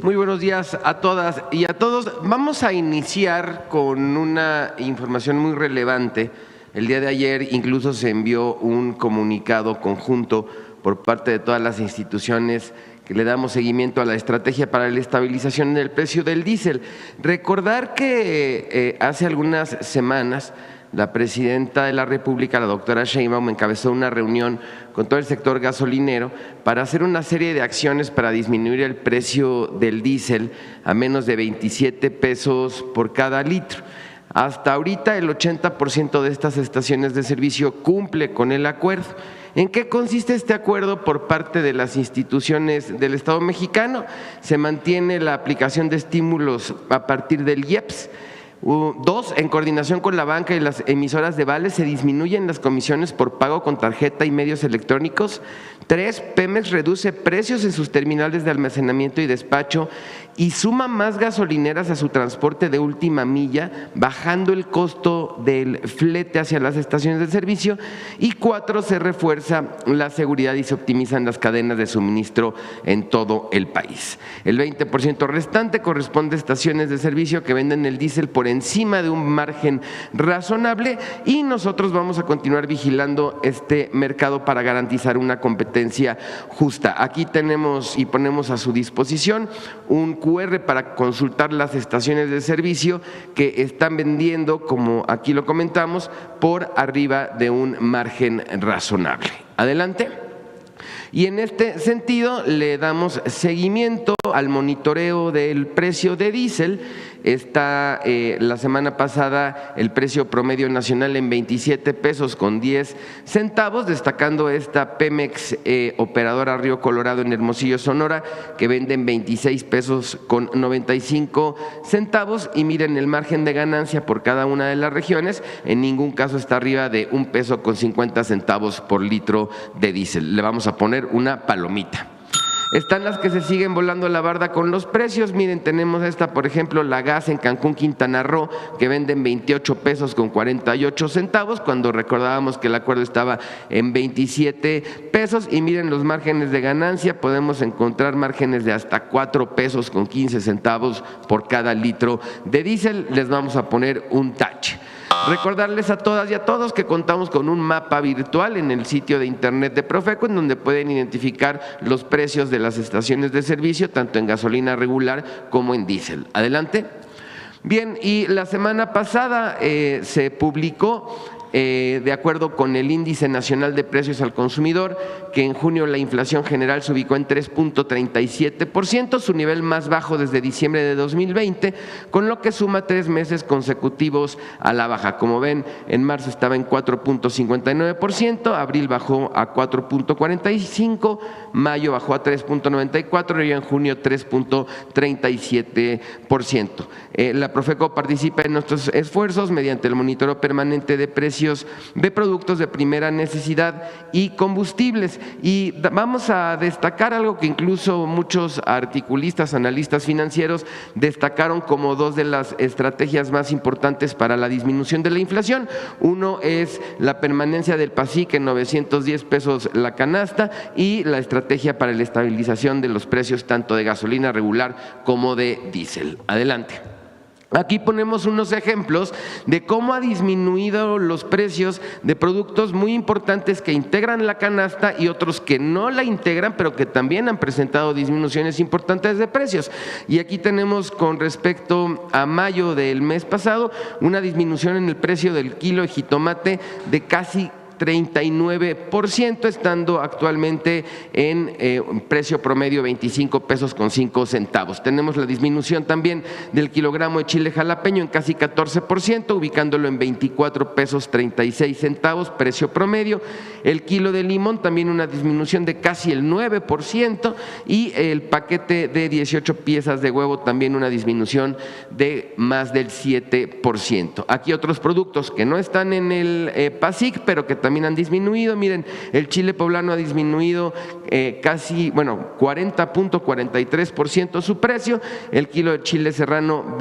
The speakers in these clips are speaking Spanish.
Muy buenos días a todas y a todos. Vamos a iniciar con una información muy relevante. El día de ayer incluso se envió un comunicado conjunto por parte de todas las instituciones que le damos seguimiento a la estrategia para la estabilización del precio del diésel. Recordar que hace algunas semanas la presidenta de la República, la doctora Sheinbaum, encabezó una reunión con todo el sector gasolinero para hacer una serie de acciones para disminuir el precio del diésel a menos de 27 pesos por cada litro. Hasta ahorita el 80% de estas estaciones de servicio cumple con el acuerdo. ¿En qué consiste este acuerdo por parte de las instituciones del Estado mexicano? Se mantiene la aplicación de estímulos a partir del IEPS. 2, en coordinación con la banca y las emisoras de vales se disminuyen las comisiones por pago con tarjeta y medios electrónicos. 3, Pemex reduce precios en sus terminales de almacenamiento y despacho y suma más gasolineras a su transporte de última milla, bajando el costo del flete hacia las estaciones de servicio. Y 4, se refuerza la seguridad y se optimizan las cadenas de suministro en todo el país. El 20% restante corresponde a estaciones de servicio que venden el diésel por encima de un margen razonable y nosotros vamos a continuar vigilando este mercado para garantizar una competencia justa. Aquí tenemos y ponemos a su disposición un QR para consultar las estaciones de servicio que están vendiendo, como aquí lo comentamos, por arriba de un margen razonable. Adelante. Y en este sentido le damos seguimiento al monitoreo del precio de diésel. Está la semana pasada el precio promedio nacional en 27 pesos con 10 centavos, destacando esta Pemex operadora Río Colorado en Hermosillo, Sonora, que vende en 26 pesos con 95 centavos. Y miren, el margen de ganancia por cada una de las regiones en ningún caso está arriba de 1 peso con 50 centavos por litro de diésel. Le vamos a poner una palomita. Están las que se siguen volando la barda con los precios. Miren, tenemos esta, por ejemplo, la gas en Cancún, Quintana Roo, que vende en 28 pesos con 48 centavos, cuando recordábamos que el acuerdo estaba en 27 pesos. Y miren los márgenes de ganancia, podemos encontrar márgenes de hasta 4 pesos con 15 centavos por cada litro de diésel. Les vamos a poner un tache. Recordarles a todas y a todos que contamos con un mapa virtual en el sitio de internet de Profeco, en donde pueden identificar los precios de las estaciones de servicio, tanto en gasolina regular como en diésel. Adelante. Bien, y la semana pasada se publicó, de acuerdo con el Índice Nacional de Precios al Consumidor, que en junio la inflación general se ubicó en 3.37%, su nivel más bajo desde diciembre de 2020, con lo que suma 3 meses consecutivos a la baja. Como ven, en marzo estaba en 4.59%, abril bajó a 4.45%, mayo bajó a 3.94% y en junio 3.37%. La Profeco participa en nuestros esfuerzos mediante el monitoreo permanente de precios de productos de primera necesidad y combustibles. Y vamos a destacar algo que incluso muchos articulistas, analistas financieros destacaron como 2 de las estrategias más importantes para la disminución de la inflación. Uno es la permanencia del PASIC en 910 pesos la canasta y la estrategia para la estabilización de los precios tanto de gasolina regular como de diésel. Adelante. Aquí ponemos unos ejemplos de cómo ha disminuido los precios de productos muy importantes que integran la canasta y otros que no la integran, pero que también han presentado disminuciones importantes de precios. Y aquí tenemos, con respecto a mayo del mes pasado, una disminución en el precio del kilo de jitomate de casi 39%, estando actualmente en precio promedio 25 pesos con 5 centavos. Tenemos la disminución también del kilogramo de chile jalapeño en casi 14%, ubicándolo en 24 pesos 36 centavos, precio promedio. El kilo de limón también una disminución de casi el 9% y el paquete de 18 piezas de huevo también una disminución de más del 7%. Aquí otros productos que no están en el PASIC, pero que también han disminuido. Miren, el chile poblano ha disminuido casi 40.43% su precio, el kilo de chile serrano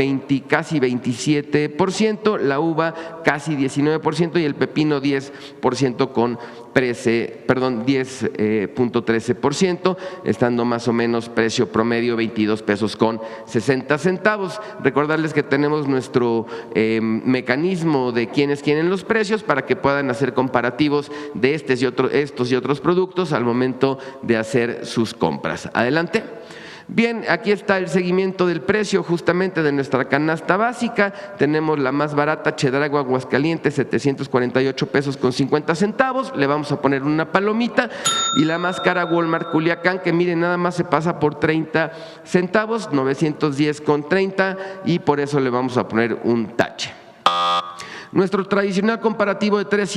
casi 27%, la uva casi 19% y el pepino 10% con 10.13%, estando más o menos precio promedio 22 pesos con 60 centavos. Recordarles que tenemos nuestro mecanismo de quiénes quieren los precios para que puedan hacer comparativos de estos y otros productos al momento de hacer sus compras. Adelante. Bien, aquí está el seguimiento del precio justamente de nuestra canasta básica. Tenemos la más barata, Chedraui Aguascalientes, 748 pesos con 50 centavos. Le vamos a poner una palomita. Y la más cara, Walmart Culiacán, que miren, nada más se pasa por 30 centavos, 910 con 30, y por eso le vamos a poner un tache. Nuestro tradicional comparativo de tres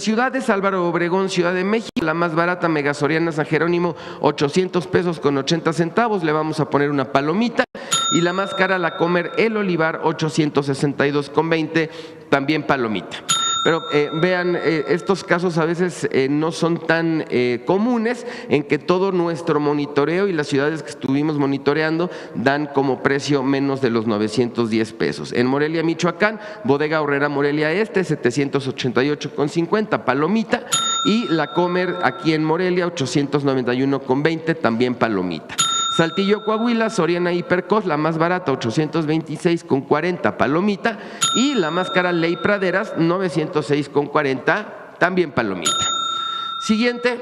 ciudades, Álvaro Obregón, Ciudad de México, la más barata, Mega Soriana San Jerónimo, 800 pesos con 80 centavos, le vamos a poner una palomita. Y la más cara, La Comer El Olivar, 862 con 20, también palomita. Pero vean, estos casos a veces no son tan comunes, en que todo nuestro monitoreo y las ciudades que estuvimos monitoreando dan como precio menos de los 910 pesos. En Morelia, Michoacán, Bodega Aurrera Morelia Este, 788,50, palomita. Y La Comer aquí en Morelia, 891,20, también palomita. Saltillo, Coahuila, Soriana Hipercos, la más barata, 826,40, palomita. Y la más cara, Ley Praderas, 906,40, también palomita. Siguiente.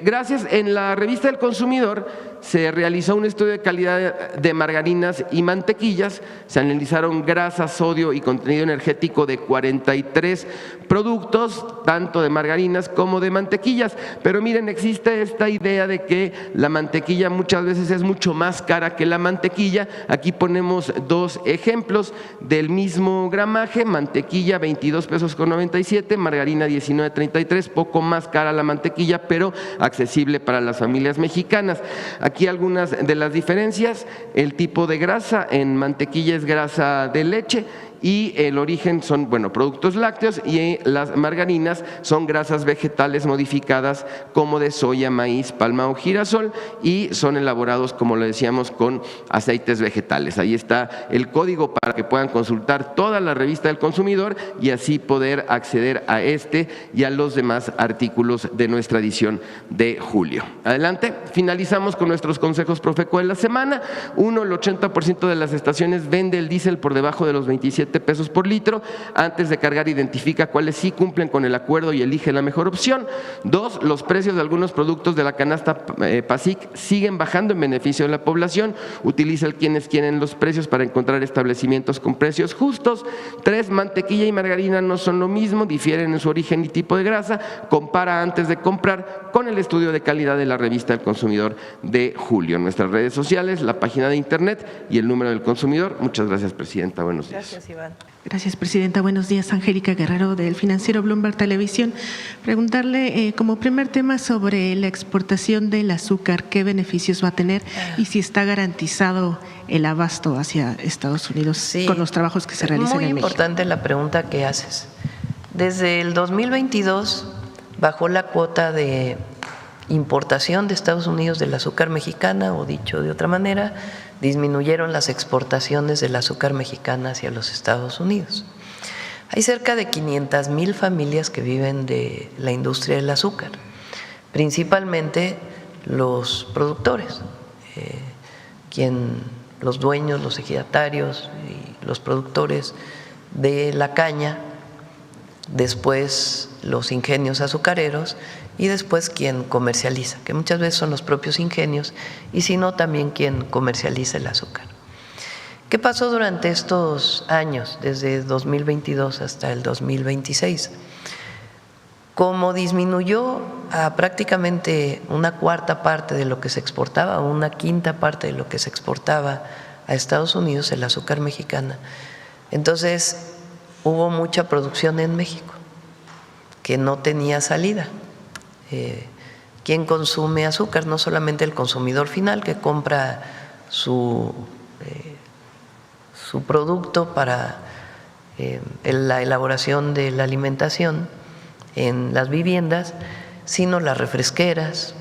Gracias. En la revista del Consumidor se realizó un estudio de calidad de margarinas y mantequillas. Se analizaron grasa, sodio y contenido energético de 43 productos, tanto de margarinas como de mantequillas. Pero miren, existe esta idea de que la mantequilla muchas veces es mucho más cara que la mantequilla. Aquí ponemos dos ejemplos del mismo gramaje: mantequilla 22 pesos con 97, margarina 19.33, poco más cara la mantequilla, pero accesible para las familias mexicanas. Aquí algunas de las diferencias: el tipo de grasa, en mantequilla es grasa de leche, y el origen son, productos lácteos, y las margarinas son grasas vegetales modificadas como de soya, maíz, palma o girasol, y son elaborados, como lo decíamos, con aceites vegetales. Ahí está el código para que puedan consultar toda la revista del Consumidor y así poder acceder a este y a los demás artículos de nuestra edición de julio. Adelante. Finalizamos con nuestros consejos Profeco de la semana. 1, el 80% de las estaciones vende el diésel por debajo de los 27 pesos por litro. Antes de cargar, identifica cuáles sí cumplen con el acuerdo y elige la mejor opción. 2, los precios de algunos productos de la canasta PASIC siguen bajando en beneficio de la población. Utiliza el quienes quieren los precios para encontrar establecimientos con precios justos. 3, mantequilla y margarina no son lo mismo, difieren en su origen y tipo de grasa. Compara antes de comprar con el estudio de calidad de la revista del Consumidor de julio. Nuestras redes sociales, la página de internet y el número del consumidor. Muchas gracias, presidenta. Buenos días. Gracias, Iván. Gracias, presidenta. Buenos días. Angélica Guerrero, del financiero Bloomberg Televisión. Preguntarle como primer tema sobre la exportación del azúcar, ¿qué beneficios va a tener y si está garantizado el abasto hacia Estados Unidos con los trabajos que se realizan en México? Muy importante la pregunta que haces. Desde el 2022 bajó la cuota de importación de Estados Unidos del azúcar mexicana, o dicho de otra manera, disminuyeron las exportaciones del azúcar mexicana hacia los Estados Unidos. Hay cerca de 500,000 familias que viven de la industria del azúcar, principalmente los productores, los dueños, los ejidatarios y los productores de la caña, después los ingenios azucareros y después quien comercializa, que muchas veces son los propios ingenios, y si no, también quien comercializa el azúcar. ¿Qué pasó durante estos años, desde 2022 hasta el 2026? Como disminuyó a prácticamente una cuarta parte de lo que se exportaba, o una quinta parte de lo que se exportaba a Estados Unidos, el azúcar mexicana, entonces hubo mucha producción en México que no tenía salida. ¿Quién consume azúcar? No solamente el consumidor final que compra su producto para la elaboración de la alimentación en las viviendas, sino las refresqueras,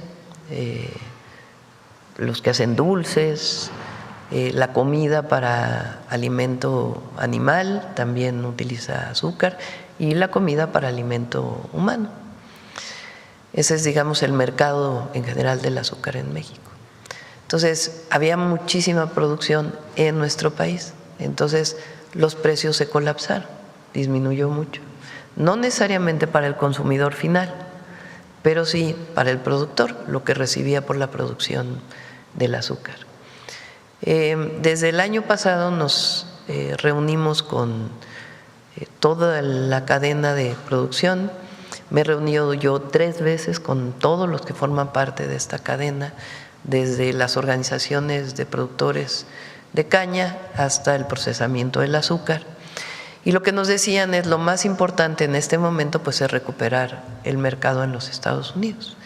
los que hacen dulces, la comida para alimento animal también utiliza azúcar, y la comida para alimento humano. Ese es, digamos, el mercado en general del azúcar en México. Entonces, había muchísima producción en nuestro país. Entonces, los precios se colapsaron, disminuyó mucho. No necesariamente para el consumidor final, pero sí para el productor, lo que recibía por la producción del azúcar. Desde el año pasado nos reunimos con toda la cadena de producción. Me he reunido yo 3 veces con todos los que forman parte de esta cadena, desde las organizaciones de productores de caña hasta el procesamiento del azúcar. Y lo que nos decían es lo más importante en este momento pues es recuperar el mercado en los Estados Unidos.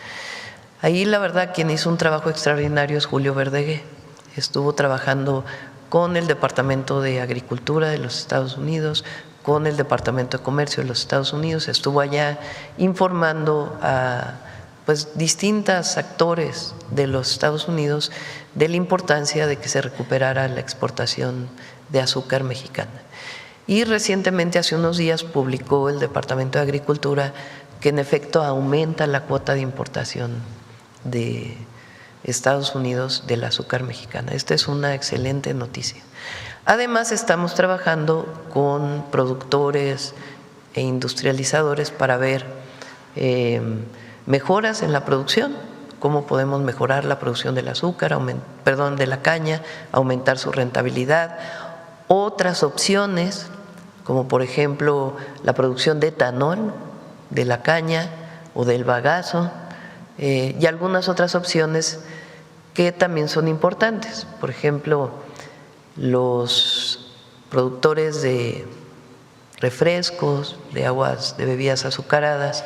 Ahí la verdad quien hizo un trabajo extraordinario es Julio Verdegué. Estuvo trabajando con el Departamento de Agricultura de los Estados Unidos, con el Departamento de Comercio de los Estados Unidos, estuvo allá informando a pues distintos actores de los Estados Unidos de la importancia de que se recuperara la exportación de azúcar mexicana. Y recientemente, hace unos días, publicó el Departamento de Agricultura que en efecto aumenta la cuota de importación de Estados Unidos del azúcar mexicana. Esta es una excelente noticia. Además, estamos trabajando con productores e industrializadores para ver mejoras en la producción, cómo podemos mejorar la producción del azúcar, de la caña, aumentar su rentabilidad. Otras opciones, como por ejemplo la producción de etanol de la caña o del bagazo, y algunas otras opciones que también son importantes. Por ejemplo, los productores de refrescos, de aguas, de bebidas azucaradas,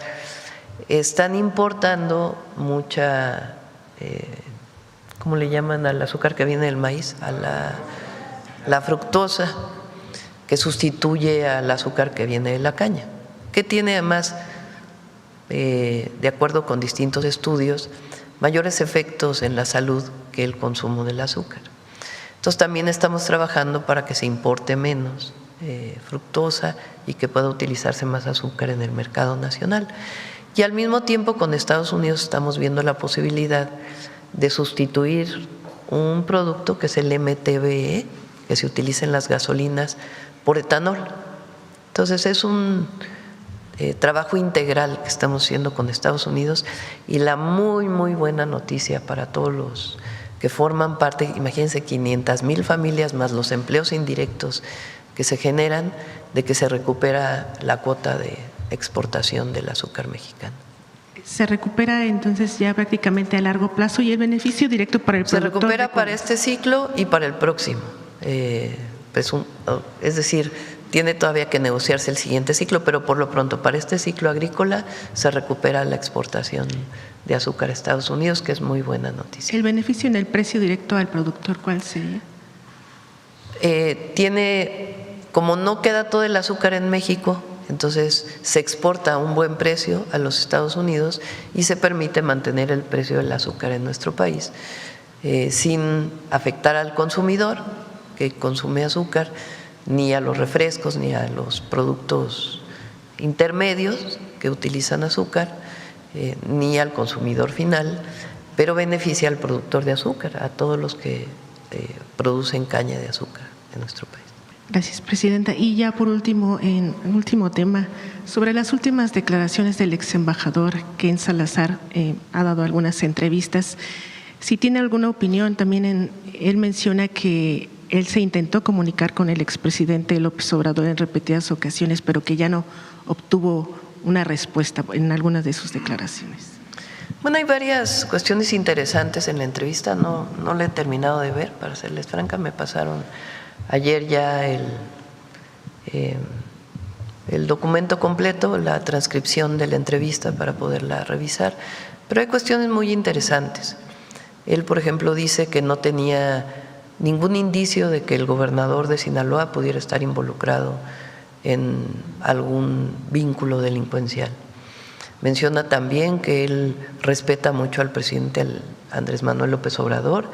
están importando mucha, ¿cómo le llaman al azúcar que viene del maíz? A la fructosa, que sustituye al azúcar que viene de la caña, que tiene además, de acuerdo con distintos estudios, mayores efectos en la salud que el consumo del azúcar. Entonces también estamos trabajando para que se importe menos fructosa y que pueda utilizarse más azúcar en el mercado nacional. Y al mismo tiempo con Estados Unidos estamos viendo la posibilidad de sustituir un producto que es el MTBE, que se utiliza en las gasolinas, por etanol. Entonces es un trabajo integral que estamos haciendo con Estados Unidos y la muy, muy buena noticia para todos los que forman parte, imagínense 500,000 familias más los empleos indirectos que se generan, de que se recupera la cuota de exportación del azúcar mexicano. Se recupera entonces ya prácticamente a largo plazo y el beneficio directo para el productor. Se recupera para este ciclo y para el próximo. Es decir, tiene todavía que negociarse el siguiente ciclo, pero por lo pronto para este ciclo agrícola se recupera la exportación de azúcar a Estados Unidos, que es muy buena noticia. ¿El beneficio en el precio directo al productor cuál sería? Como no queda todo el azúcar en México, entonces se exporta a un buen precio a los Estados Unidos y se permite mantener el precio del azúcar en nuestro país sin afectar al consumidor que consume azúcar, ni a los refrescos, ni a los productos intermedios que utilizan azúcar, ni al consumidor final, pero beneficia al productor de azúcar, a todos los que producen caña de azúcar en nuestro país. Gracias, Presidenta. Y ya por último, en último tema, sobre las últimas declaraciones del ex embajador Ken Salazar, ha dado algunas entrevistas. Si tiene alguna opinión, también él menciona que él se intentó comunicar con el expresidente López Obrador en repetidas ocasiones, pero que ya no obtuvo una respuesta en algunas de sus declaraciones. Bueno, hay varias cuestiones interesantes en la entrevista, no la he terminado de ver, para serles franca, me pasaron ayer ya el documento completo, la transcripción de la entrevista para poderla revisar, pero hay cuestiones muy interesantes. Él, por ejemplo, dice que no tenía ningún indicio de que el gobernador de Sinaloa pudiera estar involucrado en algún vínculo delincuencial. Menciona también que él respeta mucho al presidente Andrés Manuel López Obrador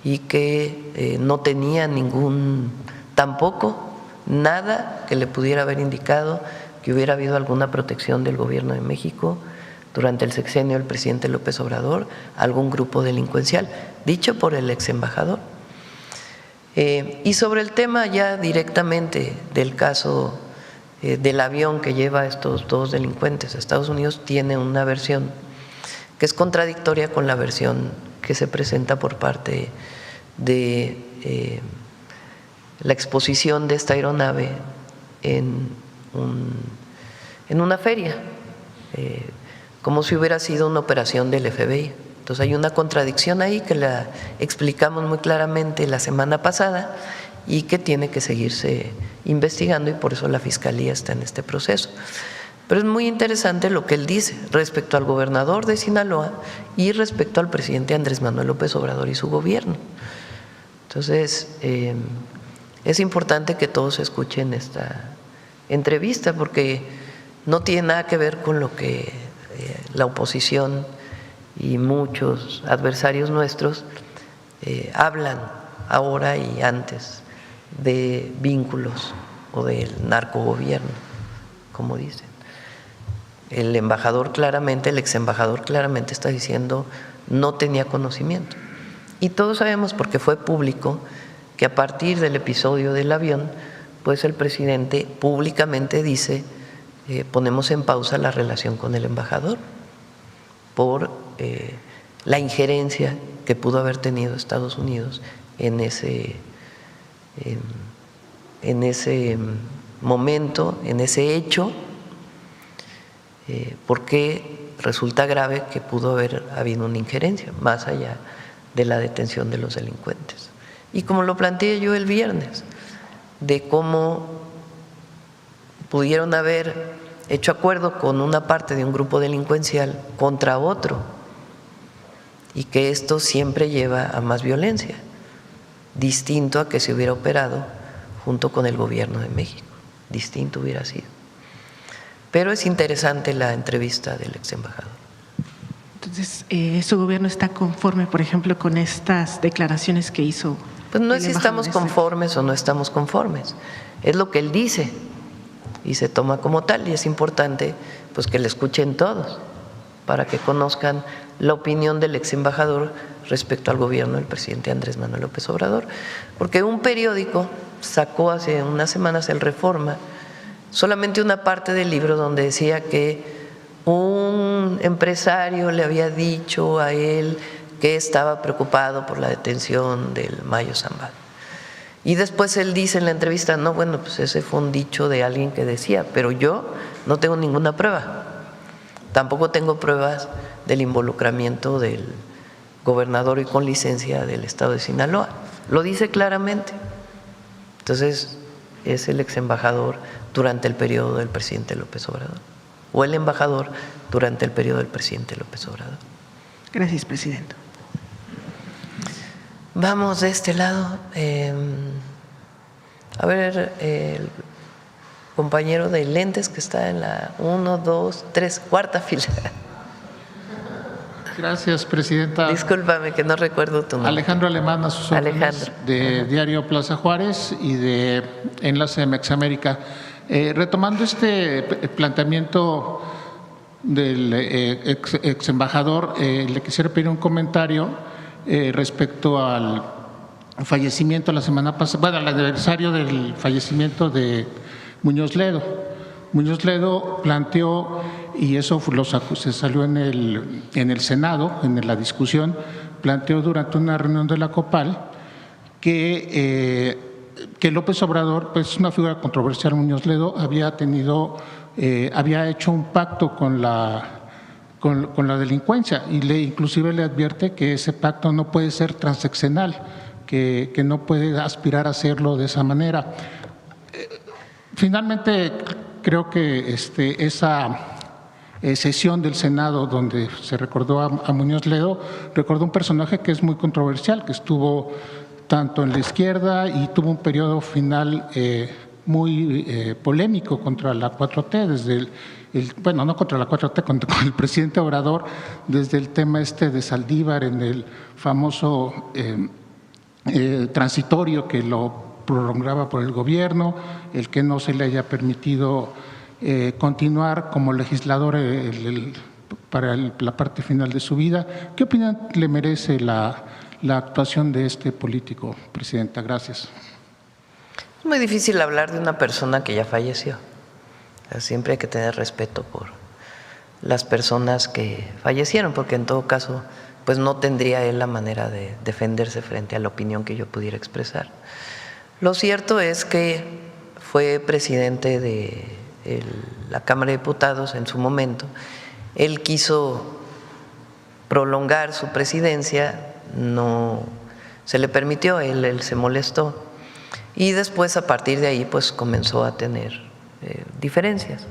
y que no tenía tampoco nada que le pudiera haber indicado que hubiera habido alguna protección del gobierno de México durante el sexenio del presidente López Obrador algún grupo delincuencial, dicho por el ex embajador. Y sobre el tema ya directamente del caso del avión que lleva a estos dos delincuentes a Estados Unidos, tiene una versión que es contradictoria con la versión que se presenta por parte de la exposición de esta aeronave en una feria, como si hubiera sido una operación del FBI. Entonces hay una contradicción ahí que la explicamos muy claramente la semana pasada y que tiene que seguirse investigando, y por eso la Fiscalía está en este proceso. Pero es muy interesante lo que él dice respecto al gobernador de Sinaloa y respecto al presidente Andrés Manuel López Obrador y su gobierno. Entonces, es importante que todos escuchen esta entrevista porque no tiene nada que ver con lo que la oposición y muchos adversarios nuestros hablan ahora y antes de vínculos o del narcogobierno, como dicen. El embajador claramente, el ex embajador claramente está diciendo no tenía conocimiento. Y todos sabemos, porque fue público, que a partir del episodio del avión, pues el presidente públicamente dice ponemos en pausa la relación con el embajador por la injerencia que pudo haber tenido Estados Unidos en ese momento, en ese hecho, porque resulta grave que pudo haber habido una injerencia más allá de la detención de los delincuentes. Y como lo planteé yo el viernes, de cómo pudieron haber hecho acuerdo con una parte de un grupo delincuencial contra otro, y que esto siempre lleva a más violencia, distinto a que se hubiera operado junto con el gobierno de México, distinto hubiera sido. Pero es interesante la entrevista del ex embajador. Entonces, ¿su gobierno está conforme, por ejemplo, con estas declaraciones que hizo? Pues no es si estamos conformes o no estamos conformes, es lo que él dice y se toma como tal, y es importante pues que le escuchen todos para que conozcan la opinión del ex embajador respecto al gobierno del presidente Andrés Manuel López Obrador, porque un periódico sacó hace unas semanas, el Reforma, solamente una parte del libro donde decía que un empresario le había dicho a él que estaba preocupado por la detención del Mayo Zambada. Y después él dice en la entrevista, no, bueno, pues ese fue un dicho de alguien que decía, pero yo no tengo ninguna prueba. Tampoco tengo pruebas del involucramiento del gobernador y con licencia del estado de Sinaloa. Lo dice claramente. Entonces, es el ex embajador durante el periodo del presidente López Obrador, o el embajador durante el periodo del presidente López Obrador. Gracias, presidente. Vamos de este lado. A ver, el compañero de lentes que está en la 1, 2, 3, cuarta fila. Gracias, presidenta. Discúlpame que no recuerdo tu nombre. Alejandro Alemán, a sus órdenes, de Diario Plaza Juárez y de Enlace Mexamérica. Retomando este planteamiento del ex embajador, le quisiera pedir un comentario respecto al fallecimiento la semana pasada, bueno, al aniversario del fallecimiento de Muñoz Ledo. Muñoz Ledo planteó, y eso se salió en el Senado, en la discusión, planteó durante una reunión de la COPAL que López Obrador, pues una figura controversial, Muñoz Ledo, había hecho un pacto con la delincuencia y inclusive le advierte que ese pacto no puede ser transaccional, que no puede aspirar a hacerlo de esa manera. Finalmente, creo que esa sesión del Senado donde se recordó a Muñoz Ledo, recordó un personaje que es muy controversial, que estuvo tanto en la izquierda y tuvo un periodo final muy polémico contra la 4T, desde bueno, no contra la 4T, con el presidente Obrador, desde el tema de Saldívar en el famoso transitorio que lo prolongaba por el gobierno, el que no se le haya permitido continuar como legislador para la parte final de su vida. ¿Qué opinión le merece la actuación de este político, Presidenta? Gracias. Es muy difícil hablar de una persona que ya falleció. Siempre hay que tener respeto por las personas que fallecieron, porque en todo caso pues no tendría él la manera de defenderse frente a la opinión que yo pudiera expresar. Lo cierto es que fue presidente de la Cámara de Diputados en su momento. Él quiso prolongar su presidencia, no se le permitió, él se molestó, y después a partir de ahí pues comenzó a tener diferencias.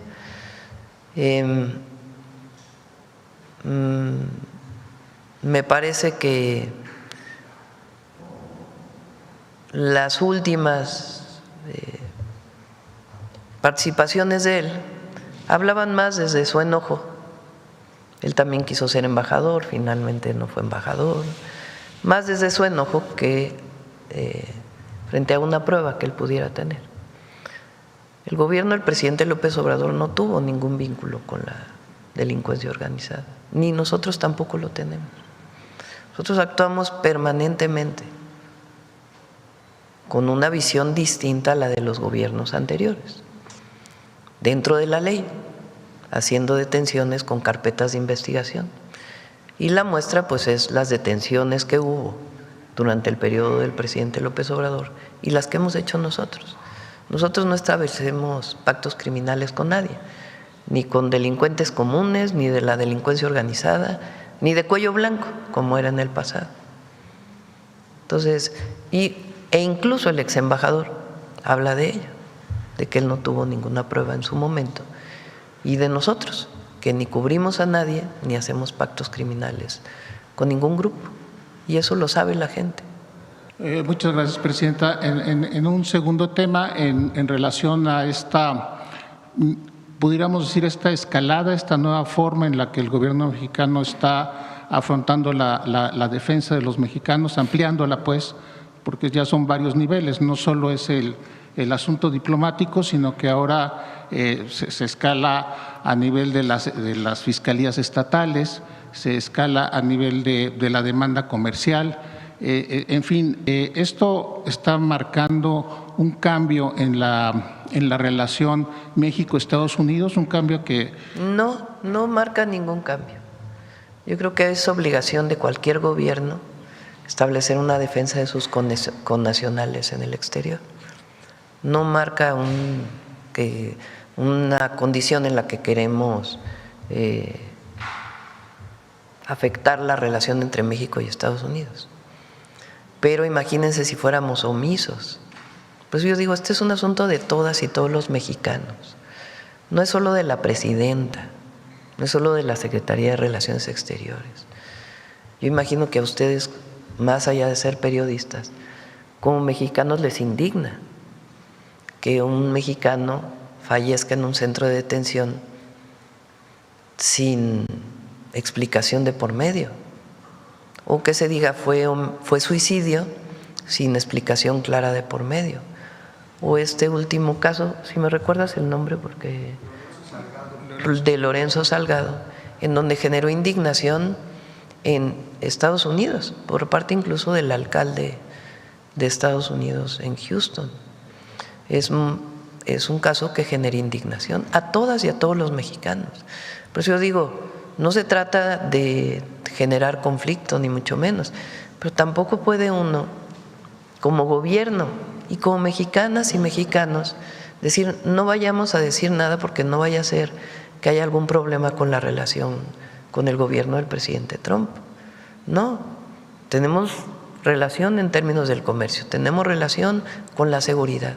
Me parece que las últimas participaciones de él hablaban más desde su enojo. Él también quiso ser embajador, finalmente no fue embajador, más desde su enojo que frente a una prueba que él pudiera tener. El gobierno del presidente López Obrador no tuvo ningún vínculo con la delincuencia organizada, ni nosotros tampoco lo tenemos. Nosotros actuamos permanentemente con una visión distinta a la de los gobiernos anteriores, dentro de la ley, haciendo detenciones con carpetas de investigación. Y la muestra pues es las detenciones que hubo durante el periodo del presidente López Obrador y las que hemos hecho nosotros. Nosotros no establecemos pactos criminales con nadie, ni con delincuentes comunes, ni de la delincuencia organizada, ni de cuello blanco, como era en el pasado. Entonces, e incluso el ex embajador habla de ello, de que él no tuvo ninguna prueba en su momento, y de nosotros, que ni cubrimos a nadie, ni hacemos pactos criminales con ningún grupo, y eso lo sabe la gente. Muchas gracias, Presidenta. En un segundo tema, en relación a esta, pudiéramos decir, esta escalada, esta nueva forma en la que el gobierno mexicano está afrontando la defensa de los mexicanos, ampliándola pues, porque ya son varios niveles, no solo es el asunto diplomático, sino que ahora se escala a nivel de las fiscalías estatales, se escala a nivel de la demanda comercial. En fin, esto está marcando un cambio en la relación México-Estados Unidos, un cambio que… No marca ningún cambio. Yo creo que es obligación de cualquier gobierno establecer una defensa de sus connacionales en el exterior. No marca una condición en la que queremos afectar la relación entre México y Estados Unidos. Pero imagínense si fuéramos omisos. Pues yo digo, este es un asunto de todas y todos los mexicanos. No es solo de la presidenta, no es solo de la Secretaría de Relaciones Exteriores. Yo imagino que a ustedes, más allá de ser periodistas, como mexicanos les indigna que un mexicano fallezca en un centro de detención sin explicación de por medio, o que se diga fue suicidio sin explicación clara de por medio, o este último caso, si me recuerdas el nombre, porque de Lorenzo Salgado, en donde generó indignación en Estados Unidos, por parte incluso del alcalde de Estados Unidos en Houston. Es un caso que genera indignación a todas y a todos los mexicanos. Por eso yo digo, no se trata de generar conflicto, ni mucho menos, pero tampoco puede uno, como gobierno y como mexicanas y mexicanos, decir no vayamos a decir nada porque no vaya a ser que haya algún problema con la relación con el gobierno del presidente Trump. No, tenemos relación en términos del comercio, tenemos relación con la seguridad,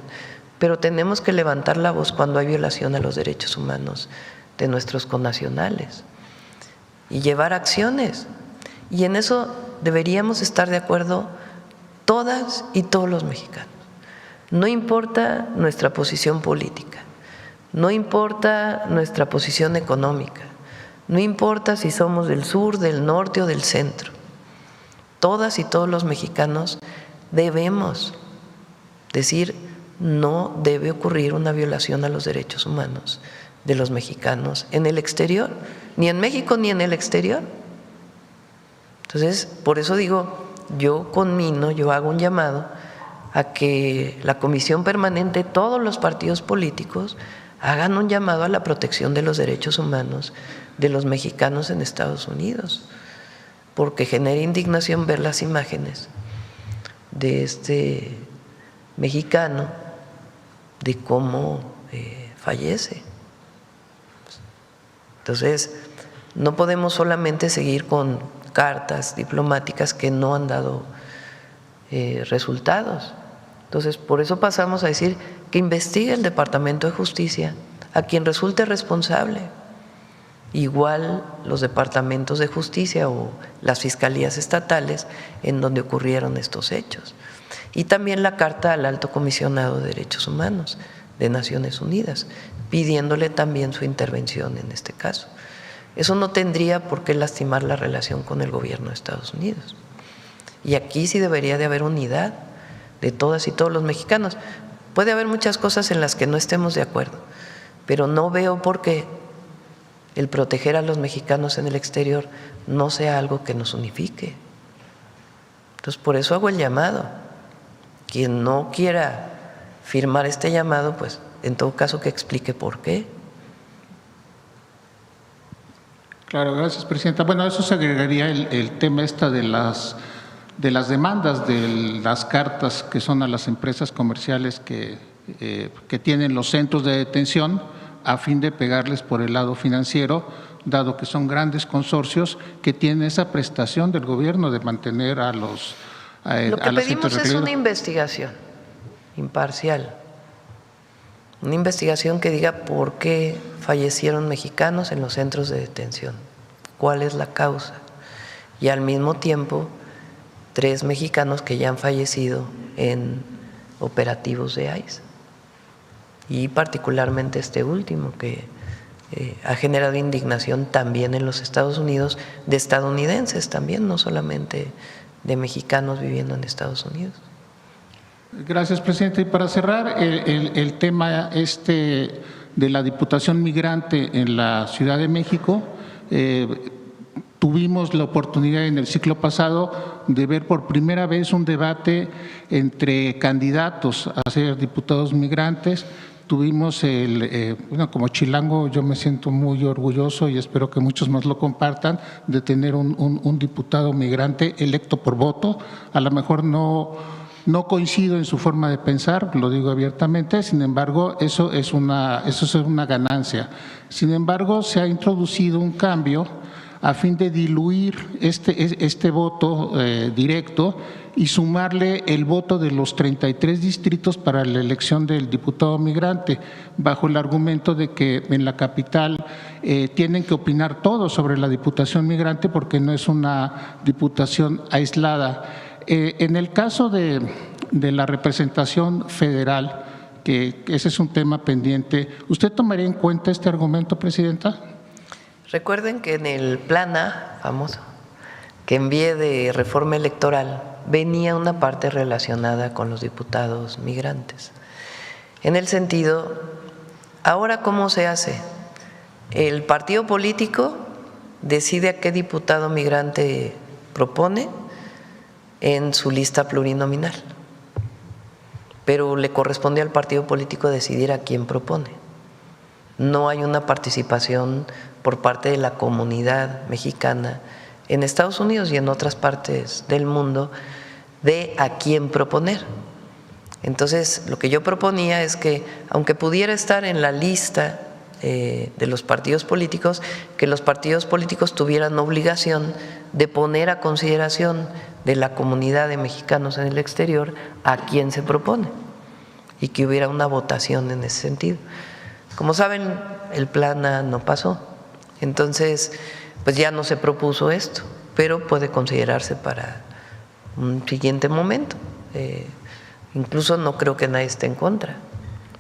pero tenemos que levantar la voz cuando hay violación a los derechos humanos de nuestros connacionales y llevar acciones. Y en eso deberíamos estar de acuerdo todas y todos los mexicanos. No importa nuestra posición política, no importa nuestra posición económica, no importa si somos del sur, del norte o del centro. Todas y todos los mexicanos debemos decir no debe ocurrir una violación a los derechos humanos de los mexicanos en el exterior ni en México ni en el exterior. Entonces, por eso digo, yo conmino, yo hago un llamado a que la Comisión Permanente, todos los partidos políticos, hagan un llamado a la protección de los derechos humanos de los mexicanos en Estados Unidos, porque genera indignación ver las imágenes de este mexicano, de cómo fallece. Entonces, no podemos solamente seguir con cartas diplomáticas que no han dado resultados. Entonces, por eso pasamos a decir que investigue el Departamento de Justicia a quien resulte responsable. Igual los departamentos de justicia o las fiscalías estatales en donde ocurrieron estos hechos. Y también la carta al Alto Comisionado de Derechos Humanos de Naciones Unidas, pidiéndole también su intervención en este caso. Eso no tendría por qué lastimar la relación con el gobierno de Estados Unidos. Y aquí sí debería de haber unidad de todas y todos los mexicanos. Puede haber muchas cosas en las que no estemos de acuerdo, pero no veo por qué el proteger a los mexicanos en el exterior no sea algo que nos unifique. Entonces, por eso hago el llamado. Quien no quiera firmar este llamado, pues en todo caso que explique por qué. Claro, gracias, Presidenta. Bueno, a eso se agregaría el tema de las demandas, de las cartas que son a las empresas comerciales que tienen los centros de detención, a fin de pegarles por el lado financiero, dado que son grandes consorcios que tienen esa prestación del gobierno de mantener a los Lo que pedimos es una investigación imparcial, una investigación que diga por qué fallecieron mexicanos en los centros de detención, cuál es la causa, y al mismo tiempo 3 mexicanos que ya han fallecido en operativos de ICE. Y particularmente este último, que ha generado indignación también en los Estados Unidos, de estadounidenses también, no solamente de mexicanos viviendo en Estados Unidos. Gracias, Presidente. Y para cerrar, el tema de la Diputación Migrante en la Ciudad de México, tuvimos la oportunidad en el ciclo pasado de ver por primera vez un debate entre candidatos a ser diputados migrantes. Tuvimos bueno, como chilango yo me siento muy orgulloso y espero que muchos más lo compartan, de tener un diputado migrante electo por voto. A lo mejor no coincido en su forma de pensar, lo digo abiertamente, sin embargo, eso es una ganancia. Sin embargo, se ha introducido un cambio a fin de diluir este voto directo y sumarle el voto de los 33 distritos para la elección del diputado migrante, bajo el argumento de que en la capital tienen que opinar todos sobre la diputación migrante porque no es una diputación aislada. En el caso de la representación federal, que ese es un tema pendiente, ¿usted tomaría en cuenta este argumento, Presidenta? Recuerden que en el Plan A, famoso, que envié de reforma electoral, venía una parte relacionada con los diputados migrantes. En el sentido, ¿ahora cómo se hace? El partido político decide a qué diputado migrante propone en su lista plurinominal, pero le corresponde al partido político decidir a quién propone. No hay una participación por parte de la comunidad mexicana en Estados Unidos y en otras partes del mundo de a quién proponer. Entonces, lo que yo proponía es que, aunque pudiera estar en la lista de los partidos políticos, que los partidos políticos tuvieran obligación de poner a consideración de la comunidad de mexicanos en el exterior a quién se propone y que hubiera una votación en ese sentido. Como saben, el Plan A no pasó, entonces pues ya no se propuso esto, pero puede considerarse para un siguiente momento. Incluso no creo que nadie esté en contra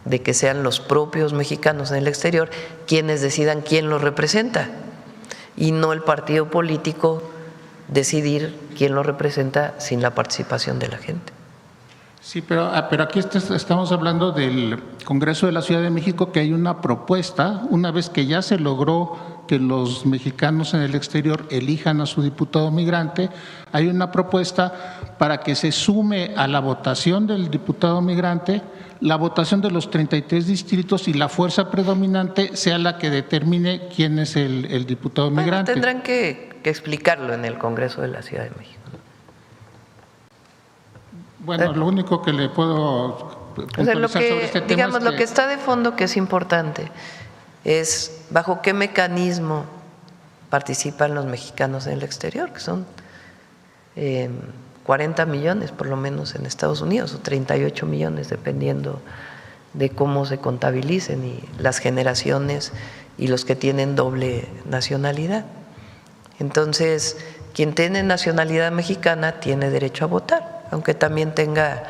de que sean los propios mexicanos en el exterior quienes decidan quién los representa y no el partido político decidir quién lo representa sin la participación de la gente. Sí, pero aquí estamos hablando del Congreso de la Ciudad de México, que hay una propuesta, una vez que ya se logró que los mexicanos en el exterior elijan a su diputado migrante. Hay una propuesta para que se sume a la votación del diputado migrante la votación de los 33 distritos y la fuerza predominante sea la que determine quién es el diputado migrante. Tendrán que explicarlo en el Congreso de la Ciudad de México. Bueno, lo único que le puedo puntualizar sobre este tema digamos, es lo que está de fondo, que es importante, es bajo qué mecanismo participan los mexicanos en el exterior, que son 40 millones por lo menos en Estados Unidos, o 38 millones, dependiendo de cómo se contabilicen, y las generaciones y los que tienen doble nacionalidad. Entonces, quien tiene nacionalidad mexicana tiene derecho a votar, aunque también tenga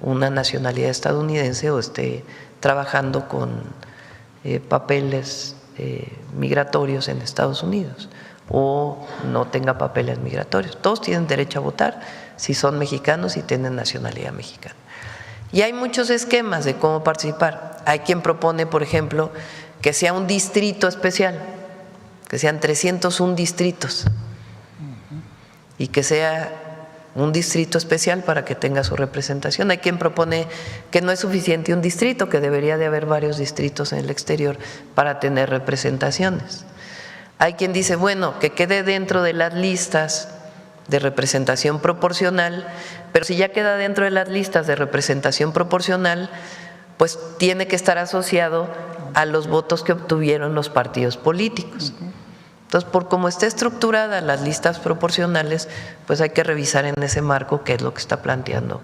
una nacionalidad estadounidense o esté trabajando con papeles migratorios en Estados Unidos o no tenga papeles migratorios. Todos tienen derecho a votar si son mexicanos y tienen nacionalidad mexicana. Y hay muchos esquemas de cómo participar. Hay quien propone, por ejemplo, que sea un distrito especial, que sean 301 distritos y que sea un distrito especial para que tenga su representación. Hay quien propone que no es suficiente un distrito, que debería de haber varios distritos en el exterior para tener representaciones. Hay quien dice, bueno, que quede dentro de las listas de representación proporcional, pero si ya queda dentro de las listas de representación proporcional, pues tiene que estar asociado a los votos que obtuvieron los partidos políticos. Entonces, por cómo está estructurada las listas proporcionales, pues hay que revisar en ese marco qué es lo que está planteando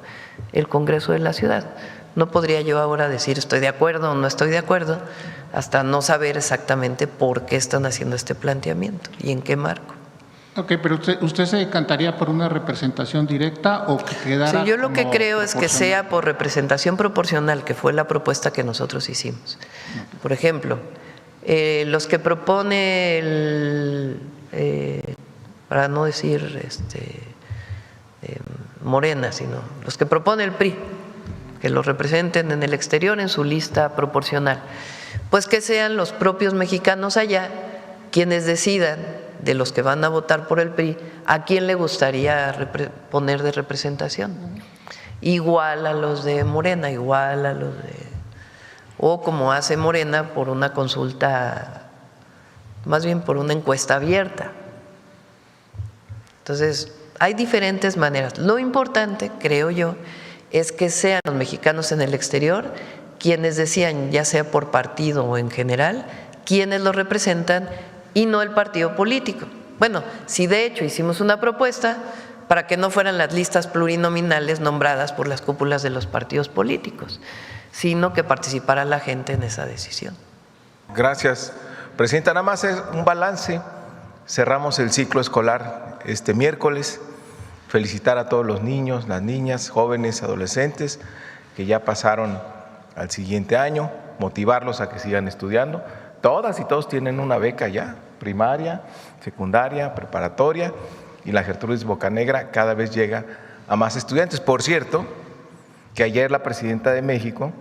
el Congreso de la Ciudad. No podría yo ahora decir estoy de acuerdo o no estoy de acuerdo, hasta no saber exactamente por qué están haciendo este planteamiento y en qué marco. Ok, pero usted se decantaría por una representación directa o que quedara. Sí, yo lo que creo es que sea por representación proporcional, que fue la propuesta que nosotros hicimos. Por ejemplo, los que propone para no decir Morena, sino los que propone el PRI, que los representen en el exterior en su lista proporcional, pues que sean los propios mexicanos allá quienes decidan de los que van a votar por el PRI a quién le gustaría poner de representación, igual a los de Morena, igual a los de, o como hace Morena, por una consulta, más bien por una encuesta abierta. Entonces, hay diferentes maneras. Lo importante, creo yo, es que sean los mexicanos en el exterior quienes decían, ya sea por partido o en general, quienes los representan y no el partido político. Bueno, si de hecho hicimos una propuesta para que no fueran las listas plurinominales nombradas por las cúpulas de los partidos políticos, sino que participara la gente en esa decisión. Gracias, Presidenta. Nada más es un balance. Cerramos el ciclo escolar este miércoles. Felicitar a todos los niños, las niñas, jóvenes, adolescentes que ya pasaron al siguiente año, motivarlos a que sigan estudiando. Todas y todos tienen una beca ya, primaria, secundaria, preparatoria, y la Gertrudis Bocanegra cada vez llega a más estudiantes. Por cierto, que ayer la Presidenta de México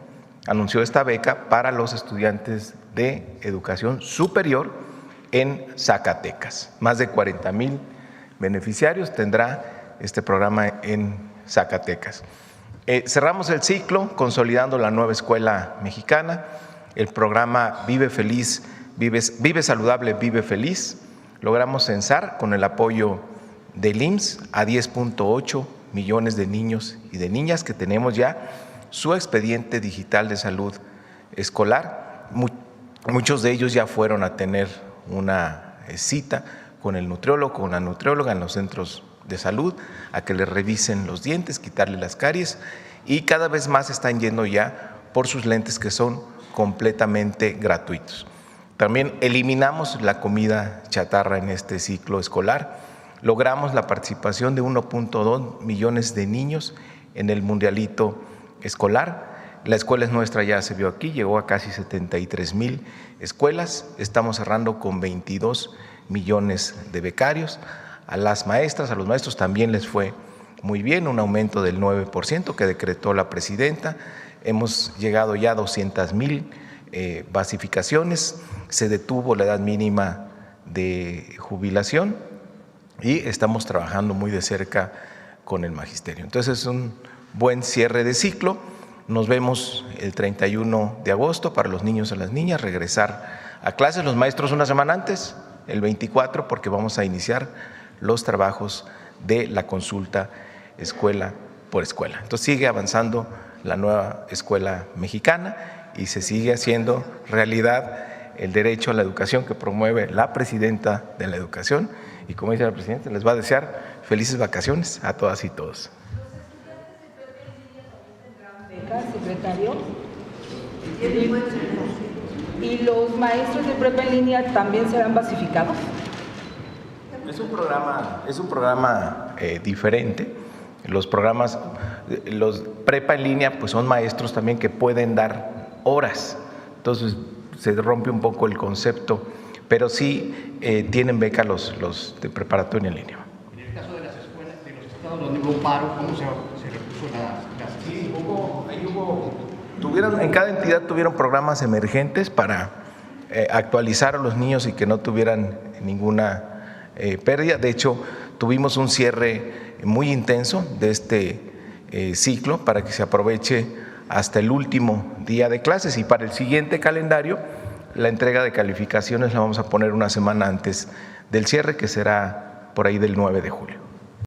anunció esta beca para los estudiantes de educación superior en Zacatecas. Más de 40,000 beneficiarios tendrá este programa en Zacatecas. Cerramos el ciclo consolidando la nueva escuela mexicana, el programa Vive Feliz, Vive Saludable, Vive Feliz. Logramos censar con el apoyo del IMSS a 10.8 millones de niños y de niñas que tenemos ya su expediente digital de salud escolar. Muchos de ellos ya fueron a tener una cita con el nutriólogo, con la nutrióloga en los centros de salud, a que les revisen los dientes, quitarle las caries, y cada vez más están yendo ya por sus lentes, que son completamente gratuitos. También eliminamos la comida chatarra en este ciclo escolar. Logramos la participación de 1.2 millones de niños en el mundialito escolar. La escuela es nuestra, ya se vio aquí, llegó a casi 73,000 escuelas. Estamos cerrando con 22 millones de becarios. A las maestras, a los maestros también les fue muy bien, un aumento del 9% que decretó la Presidenta. Hemos llegado ya a 200,000 basificaciones. Se detuvo la edad mínima de jubilación y estamos trabajando muy de cerca con el magisterio. Entonces es un buen cierre de ciclo. Nos vemos el 31 de agosto para los niños y las niñas, regresar a clases, los maestros una semana antes, el 24, porque vamos a iniciar los trabajos de la consulta escuela por escuela. Entonces sigue avanzando la nueva escuela mexicana y se sigue haciendo realidad el derecho a la educación que promueve la presidenta de la educación. Y como dice la presidenta, les va a desear felices vacaciones a todas y todos. Secretario. ¿Y los maestros de prepa en línea también serán basificados? Es un programa diferente. Los programas, los prepa en línea, pues son maestros también que pueden dar horas. Entonces se rompe un poco el concepto, pero sí tienen beca los de preparatoria en línea. En el caso de las escuelas de los estados donde hubo paro, ¿cómo se repuso las? Sí, en cada entidad tuvieron programas emergentes para actualizar a los niños y que no tuvieran ninguna pérdida. De hecho, tuvimos un cierre muy intenso de este ciclo para que se aproveche hasta el último día de clases, y para el siguiente calendario la entrega de calificaciones la vamos a poner una semana antes del cierre, que será por ahí del 9 de julio.